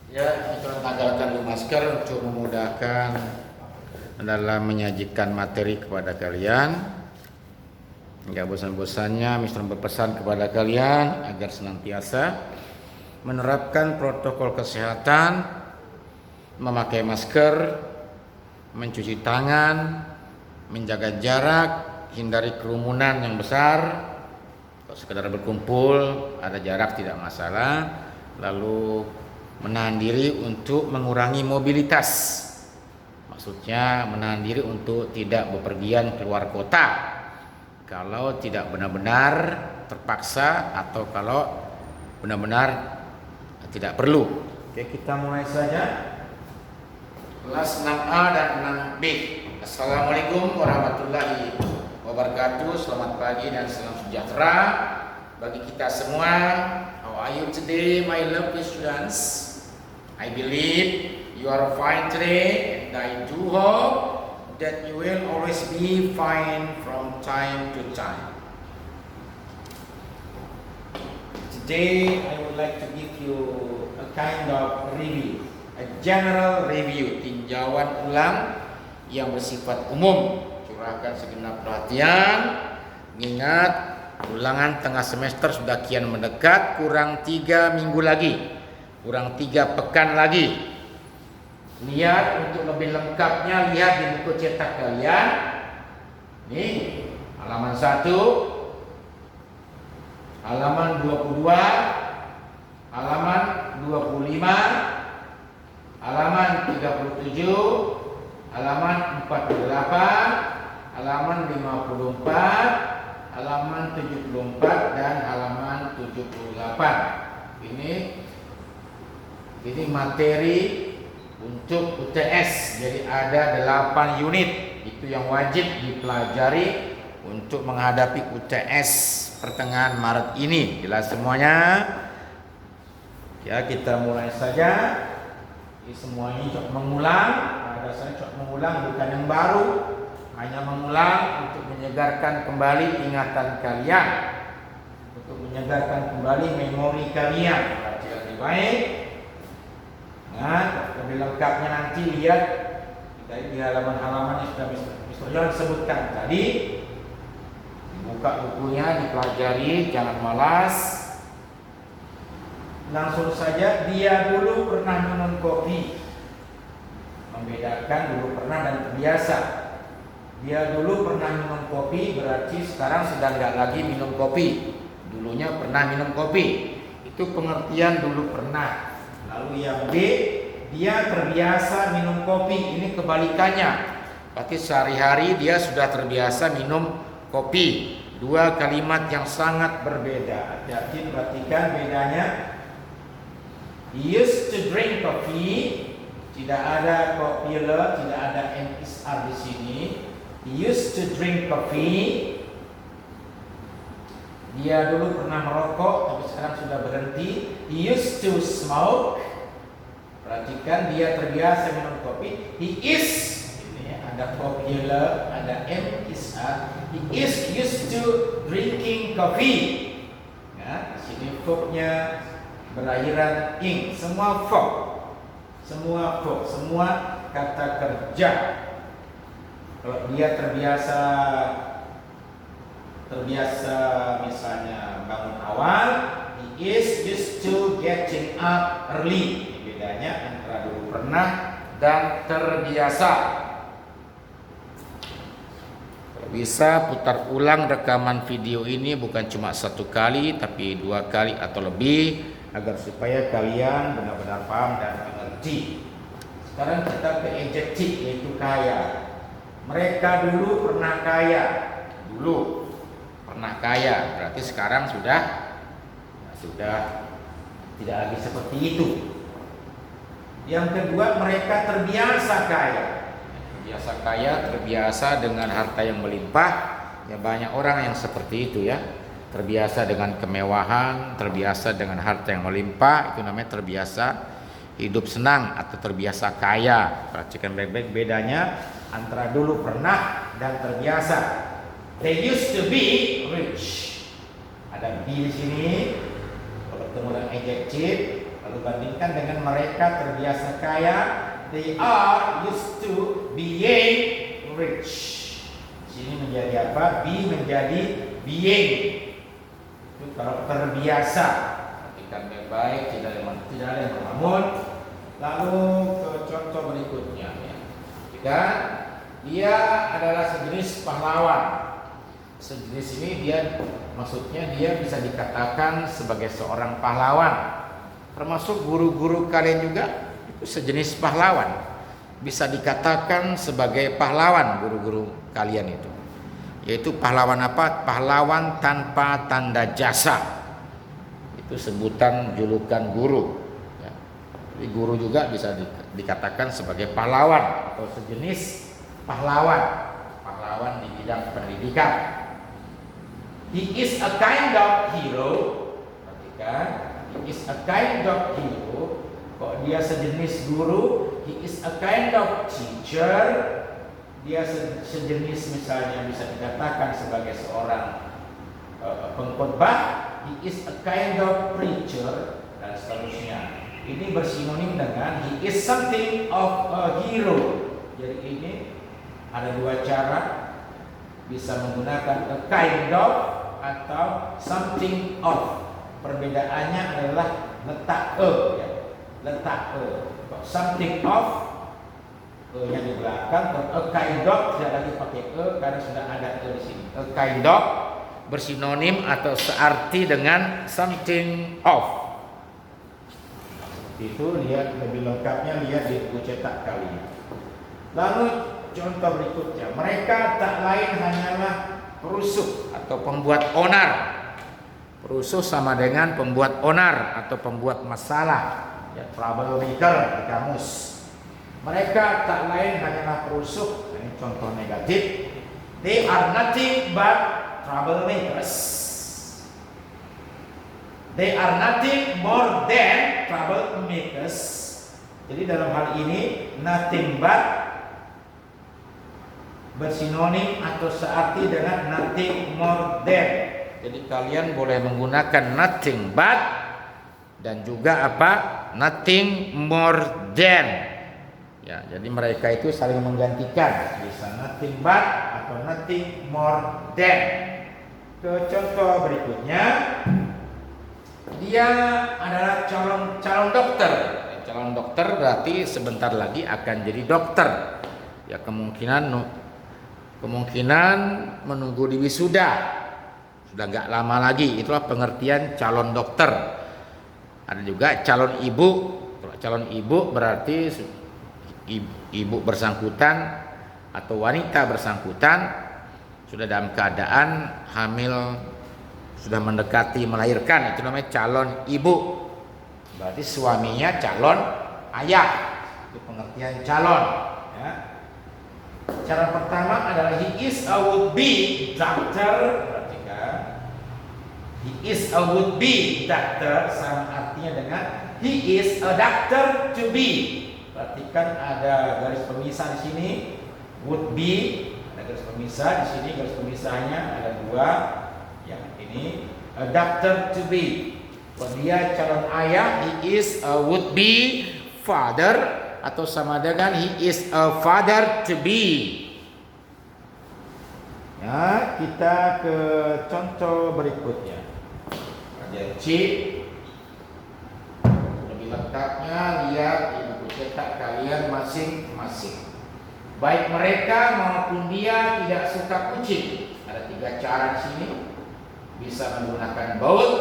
Ya, kita tanggalkan dulu masker untuk memudahkan dalam menyajikan materi kepada kalian. Enggak bosan-bosannya Mister berpesan kepada kalian agar senantiasa menerapkan protokol kesehatan, memakai masker, mencuci tangan, menjaga jarak, hindari kerumunan yang besar. Kalau sekedar berkumpul ada jarak tidak masalah. Lalu menahan diri untuk mengurangi mobilitas. Maksudnya menahan diri untuk tidak bepergian keluar kota kalau tidak benar-benar terpaksa atau kalau benar-benar tidak perlu. Oke, kita mulai saja. Kelas 6A dan 6B. Assalamualaikum warahmatullahi wabarakatuh. Selamat pagi dan salam sejahtera bagi kita semua. How are you today, my lovely students? I believe you are fine today, and I do hope that you will always be fine from time to time. Today I would like to give you a kind of review, a general review, tinjauan ulang yang bersifat umum. Curahkan segenap perhatian. Ingat, ulangan tengah semester sudah kian mendekat, kurang 3 minggu lagi, kurang 3 pekan lagi. Lihat untuk lebih lengkapnya, lihat di buku cetak kalian. Nih, halaman 1, halaman 22, halaman 25, halaman 37, halaman 48, halaman 54, halaman 74 dan halaman 78. Ini materi untuk UTS. Jadi ada 8 unit itu yang wajib dipelajari untuk menghadapi UTS pertengahan Maret ini. Jelas semuanya? Ya, kita mulai saja. Ini semuanya cocok mengulang. Ada saya cocok mengulang, bukan yang baru. Hanya mengulang untuk menyegarkan kembali ingatan kalian, untuk menyegarkan kembali memori kalian. Baca lebih baik. Nah, lebih lengkapnya nanti lihat di halaman-halaman yang sudah Mr. John sebutkan tadi. Buka bukunya, dipelajari, jangan malas. Langsung saja, dia dulu pernah minum kopi. Membedakan dulu pernah dan terbiasa. Dia dulu pernah minum kopi berarti sekarang sedang nggak lagi minum kopi. Dulunya pernah minum kopi. Itu pengertian dulu pernah. Lalu yang B, dia terbiasa minum kopi. Ini kebalikannya. Berarti sehari-hari dia sudah terbiasa minum kopi. Dua kalimat yang sangat berbeda. Hati-hati perhatikan bedanya. He used to drink coffee. Tidak ada popular, tidak ada NSR di sini. He used to drink coffee. Dia dulu pernah merokok, tapi sekarang sudah berhenti. He used to smoke. Perhatikan, dia terbiasa minum kopi. He is, ini ada popular, ada MSR. He is used to drinking coffee. Ya, di sini verbnya berakhiran ing. Semua verb, semua kata kerja. Kalau dia terbiasa misalnya bangun awal, he is used to getting up early. Bedanya antara dulu pernah dan terbiasa. Kalau bisa putar ulang rekaman video ini bukan cuma 1 kali tapi 2 kali atau lebih agar supaya kalian benar-benar paham dan mengerti. Sekarang kita ke adjektif, yaitu kaya. Mereka dulu pernah kaya. Dulu pernah kaya, berarti sekarang sudah tidak lagi seperti itu. Yang kedua, mereka terbiasa kaya. Terbiasa kaya, terbiasa dengan harta yang melimpah. Ya, banyak orang yang seperti itu ya. Terbiasa dengan kemewahan, terbiasa dengan harta yang melimpah, itu namanya terbiasa hidup senang atau terbiasa kaya. Perhatikan baik-baik bedanya antara dulu pernah dan terbiasa. They used to be rich. Ada B di sini. Kalau bertemu dengan adjective, lalu bandingkan dengan mereka terbiasa kaya. They are used to being rich. Sini menjadi apa? Be menjadi being. Itu kalau terbiasa. Artikan baik, tidak ada yang melamun. Lalu ke contoh berikutnya. Jika dia adalah sejenis pahlawan. Sejenis ini maksudnya dia bisa dikatakan sebagai seorang pahlawan. Termasuk guru-guru kalian juga itu sejenis pahlawan. Bisa dikatakan sebagai pahlawan guru-guru kalian itu. Yaitu pahlawan apa? Pahlawan tanpa tanda jasa. Itu sebutan julukan guru. Ya. Jadi guru juga bisa dikatakan sebagai pahlawan atau sejenis pahlawan. Pahlawan di bidang pendidikan. He is a kind of hero. Perhatikan, he is a kind of hero. Kok dia sejenis guru? He is a kind of teacher. Dia sejenis misalnya bisa dikatakan sebagai seorang pengkhotbah. He is a kind of preacher dan seterusnya. Ini bersinonim dengan he is something of a hero. Jadi ini ada dua cara, bisa menggunakan a kind of atau something of. Perbedaannya adalah letak ya. Letak something of yang di belakang. A kind of tidak lagi pakai karena sudah ada di sini. A kind of bersinonim atau searti dengan something of. Itu lihat lebih lengkapnya, lihat di buku cetak kalian. Lalu contoh berikutnya, mereka tak lain hanyalah perusuh atau pembuat onar. Perusuh sama dengan pembuat onar atau pembuat masalah. Ya, troublemaker di kamus. Mereka tak lain hanyalah perusuh. Ini contoh negatif. They are nothing but troublemakers. They are nothing more than troublemakers. Jadi dalam hal ini nothing but bersinonim atau searti dengan nothing more than. Jadi kalian boleh menggunakan nothing but dan juga apa? Nothing more than. Ya, jadi mereka itu saling menggantikan. Bisa nothing but atau nothing more than. Ke contoh berikutnya, dia adalah calon dokter. Calon dokter berarti sebentar lagi akan jadi dokter. Ya, kemungkinan menunggu di wisuda. Sudah nggak lama lagi. Itulah pengertian calon dokter. Ada juga calon ibu. Calon ibu berarti ibu bersangkutan atau wanita bersangkutan sudah dalam keadaan hamil, sudah mendekati melahirkan. Itu namanya calon ibu. Berarti suaminya calon ayah. Itu pengertian calon. Ya. Cara pertama adalah he is a would-be doctor. Perhatikan, he is a would-be doctor sama artinya dengan he is a doctor to be. Perhatikan ada garis pemisah di sini, would-be, ada garis pemisah di sini, garis pemisahnya ada dua. Yang ini a doctor to be. Kalau dia calon ayah, he is a would-be father. Atau sama dengan he is a father to be. Ya, kita ke contoh berikutnya. Bagian C. Lebih lengkapnya lihat di buku cetak kalian masing-masing. Baik mereka maupun dia tidak suka kucing. Ada 3 cara di sini. Bisa menggunakan both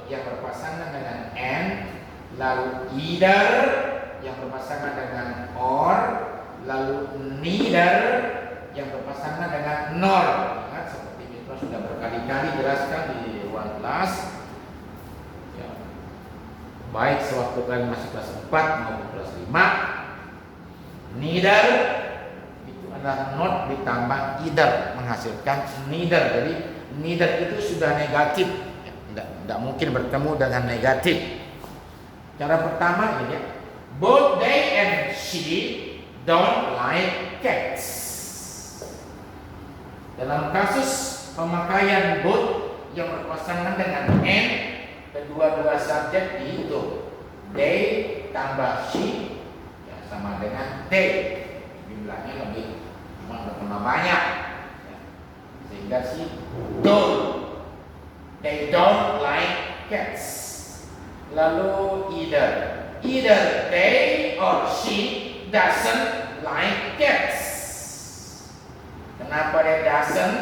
yang berpasangan dengan and, lalu either yang berpasangan dengan or, lalu neither yang berpasangan dengan nor. Ingat seperti itu sudah berkali-kali jelaskan di ruang kelas. Ya. Baik sewaktu kalian masih kelas 4 maupun kelas 5. Neither itu adalah not ditambah either menghasilkan neither. Jadi neither itu sudah negatif. Tidak mungkin bertemu dengan negatif. Cara pertama ini ya. Both they and she don't like cats. Dalam kasus pemakaian both yang berpasangan dengan and, kedua-dua subjek dihitung. They tambah she ya, sama dengan they. Jumlahnya bertambah banyak ya. Sehingga si don't. They don't like cats. Lalu either they or she doesn't like cats. Kenapa dia doesn't?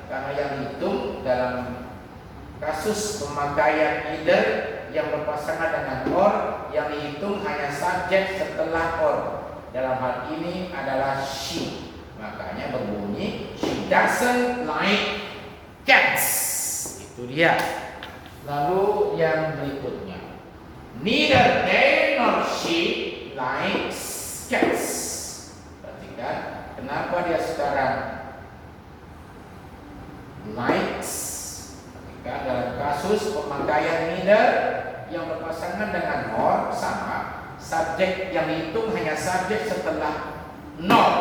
Karena yang dihitung dalam kasus pemakaian either yang berpasangan dengan or, yang dihitung hanya subjek setelah or. Dalam hal ini adalah she. Makanya berbunyi she doesn't like cats. Itu dia. Lalu yang berikutnya, neither they nor she likes cats. Perhatikan, kenapa dia sekarang likes? Ketika dalam kasus pemakaian neither yang berpasangan dengan or sama, subjek yang dihitung hanya subjek setelah nor.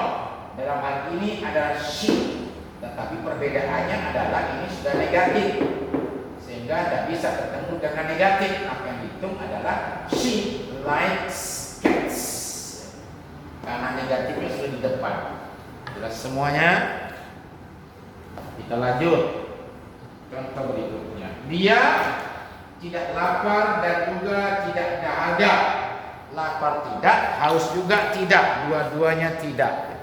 Dalam hal ini adalah she, tetapi perbedaannya adalah ini sudah negatif, sehingga tidak bisa ketemu dengan negatif. Maka yang dihitung adalah she likes cats, karena negatifnya sudah di depan. Jelas semuanya? Kita lanjut. Contoh berikutnya, dia tidak lapar dan juga tidak dahaga. Lapar tidak, haus juga tidak, dua-duanya tidak.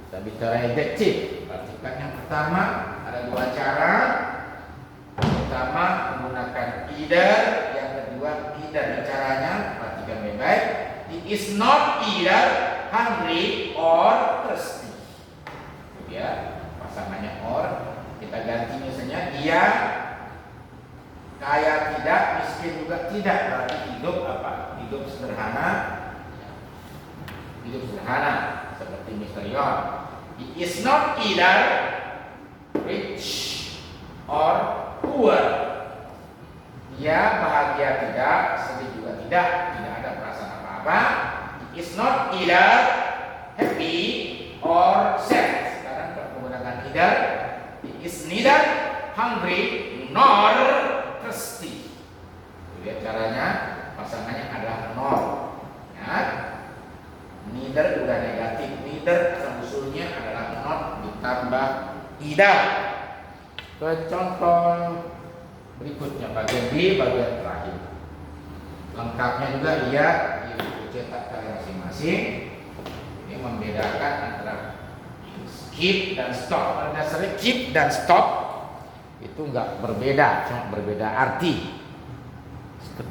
Kita bicara adjektif. Perhatikan yang pertama, ada dua cara. Pertama menggunakan either, yang kedua either. Caranya perhatikan baik-baik. He is not either hungry or thirsty. Ya, pasangannya or. Kita ganti misalnya dia kaya tidak, miskin juga tidak. Berarti hidup apa? Hidup sederhana. Hidup sederhana seperti Mr. Yon. He is not either rich or poor. Dia bahagia tidak, sedih juga tidak ada perasaan apa-apa. He is not either happy or sad. Sekarang menggunakan either. Is neither hungry nor thirsty. Lihat caranya, pasangannya adalah nor. Ya. Neither udah negatif, neither asal usulnya adalah not ditambah either. Ke contoh berikutnya, bagian B, bagian terakhir. Lengkapnya juga lihat di buku cetak kalian masing-masing. Ini membedakan antara keep dan stop. Pada dasarnya keep dan stop itu enggak berbeda, cuma berbeda arti.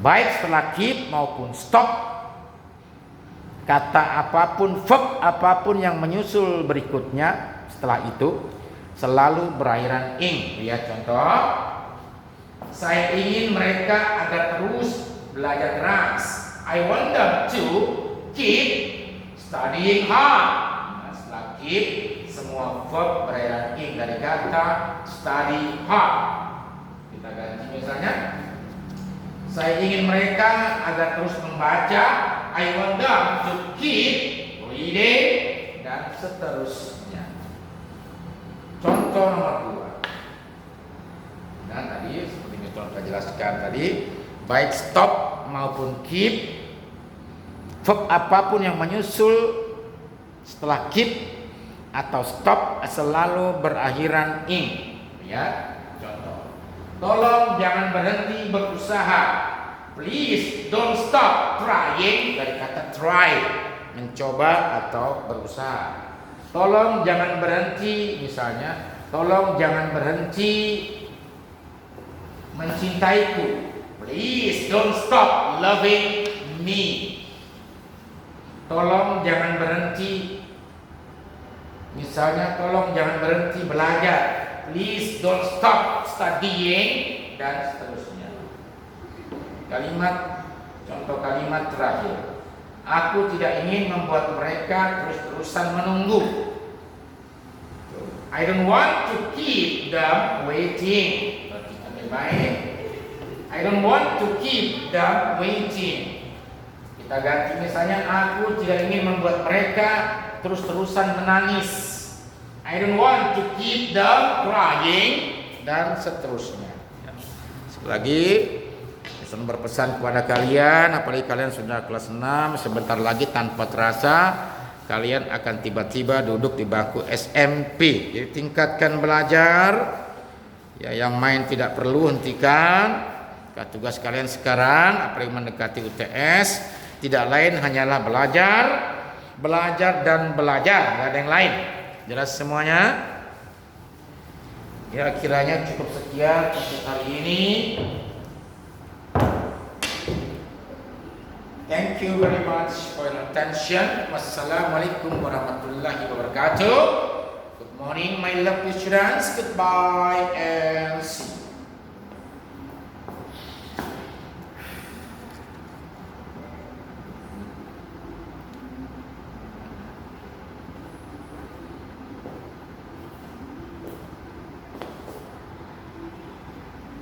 Baik setelah keep maupun stop, kata apapun, verb apapun yang menyusul berikutnya setelah itu selalu berakhiran ing. Lihat contoh. Saya ingin mereka agar terus belajar keras. I want them to keep studying hard. Nah, setelah keep semua verb berakhiran ing dari kata study hard. Kita ganti misalnya, saya ingin mereka agar terus membaca. I want them to keep reading, dan seterusnya. Contoh nomor 2. Dan tadi seperti yang telah jelaskan tadi, baik stop maupun keep, verb apapun yang menyusul setelah keep atau stop selalu berakhiran ing. Ya, contoh. Tolong jangan berhenti berusaha. Please don't stop trying, dari kata try, mencoba atau berusaha. Tolong jangan berhenti, misalnya, tolong jangan berhenti mencintaiku. Please don't stop loving me. Tolong jangan berhenti, misalnya, tolong jangan berhenti belajar. Please don't stop studying, dan seterusnya. Contoh kalimat terakhir. Aku tidak ingin membuat mereka terus-terusan menunggu. I don't want to keep them waiting. Perhatikan baik. I don't want to keep them waiting. Kita ganti misalnya, aku tidak ingin membuat mereka terus-terusan menangis. I don't want to keep them crying, dan seterusnya. Sekali lagi, Saya berpesan kepada kalian, apalagi kalian sudah kelas 6, sebentar lagi tanpa terasa kalian akan tiba-tiba duduk di bangku SMP. Jadi tingkatkan belajar. Ya, yang main tidak perlu hentikan. Tugas kalian sekarang, apalagi mendekati UTS, tidak lain hanyalah belajar, belajar dan belajar, nggak ada yang lain. Jelas semuanya? Ya, kiranya cukup sekian untuk hari ini. Thank you very much for your attention. Wassalamualaikum warahmatullahi wabarakatuh. Good morning, my lovely students. Goodbye and see you.